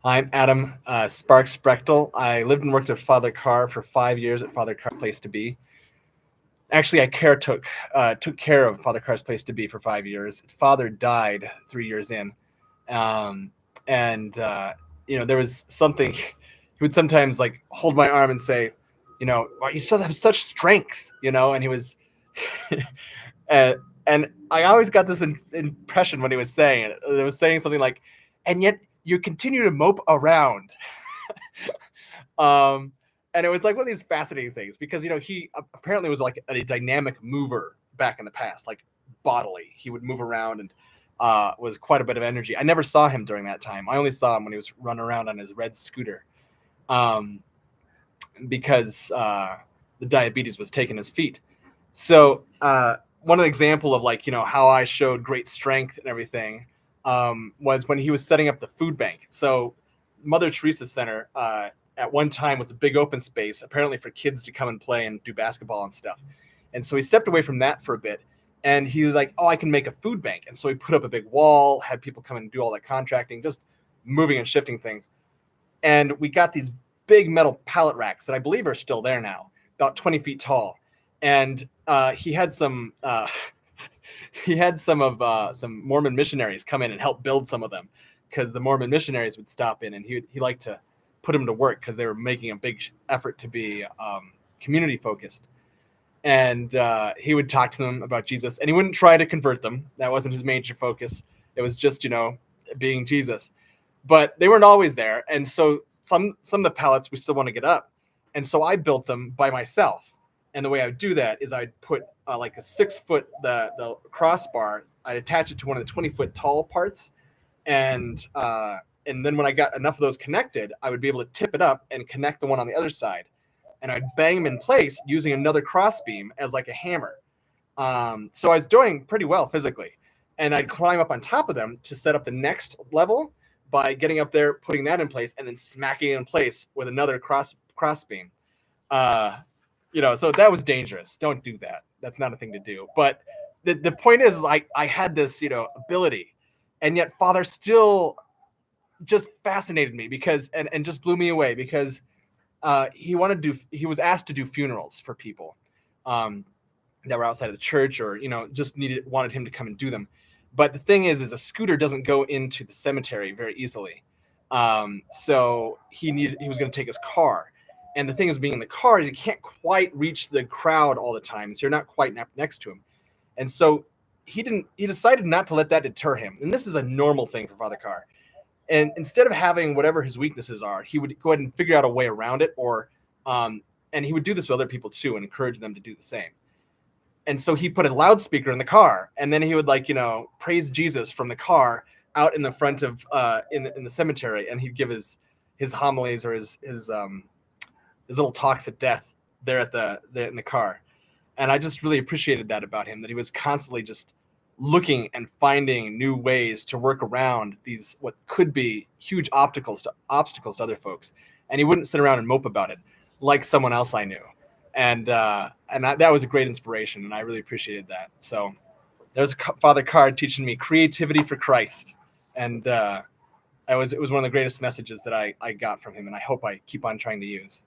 I'm Adam Sparks Brechtel. I lived and worked with Father Carr for 5 years at Father Carr's Place to Be. Actually, took care of Father Carr's Place to Be for 5 years. Father died 3 years in, um, and there was something. He would sometimes like hold my arm and say, "Well, you still have such strength," and he was. uh, and I always got this impression when he was saying it. It was saying something like, "And yet you continue to mope around." um, and it was like one of these fascinating things because he apparently was like a dynamic mover back in the past, like bodily. He would move around and was quite a bit of energy. I never saw him during that time. I only saw him when he was running around on his red scooter, because the diabetes was taking his feet. So one example of how I showed great strength and everything was when he was setting up the food bank. So Mother Teresa Center at one time was a big open space, apparently for kids to come and play and do basketball and stuff. And so he stepped away from that for a bit, and he was like, "Oh, I can make a food bank." And so he put up a big wall, had people come and do all that contracting, just moving and shifting things. And we got these big metal pallet racks that I believe are still there now, about 20 feet tall. And he had some some Mormon missionaries come in and help build some of them, because the Mormon missionaries would stop in, and he liked to put them to work because they were making a big effort to be community focused. And he would talk to them about Jesus, and he wouldn't try to convert them. That wasn't his major focus. It was just being Jesus. But they weren't always there, and so some of the pallets we still want to get up, and so I built them by myself. And the way I would do that is I'd put like a 6-foot the crossbar. I'd attach it to one of the 20-foot tall parts, and then when I got enough of those connected, I would be able to tip it up and connect the one on the other side, and I'd bang them in place using another crossbeam as like a hammer. So I was doing pretty well physically, and I'd climb up on top of them to set up the next level by getting up there, putting that in place, and then smacking it in place with another crossbeam. So that was dangerous. Don't do that. That's not a thing to do. But the point is I had this, ability, and yet Father still just fascinated me because, and just blew me away because he was asked to do funerals for people that were outside of the church, or, just wanted him to come and do them. But the thing is a scooter doesn't go into the cemetery very easily. So he was going to take his car. And the thing is, being in the car, you can't quite reach the crowd all the time. So you're not quite next to him. And so he decided not to let that deter him. And this is a normal thing for Father Carr. And instead of having whatever his weaknesses are, he would go ahead and figure out a way around it, and he would do this with other people too and encourage them to do the same. And so he put a loudspeaker in the car, and then he would praise Jesus from the car out in the front of in the cemetery, and he'd give his homilies or his little talks at death there in the car. And I just really appreciated that about him, that he was constantly just looking and finding new ways to work around these what could be huge obstacles to other folks, and he wouldn't sit around and mope about it like someone else I knew. And that was a great inspiration, and I really appreciated that. So there's Father Carr teaching me creativity for Christ, and it was one of the greatest messages that I got from him, and I hope I keep on trying to use.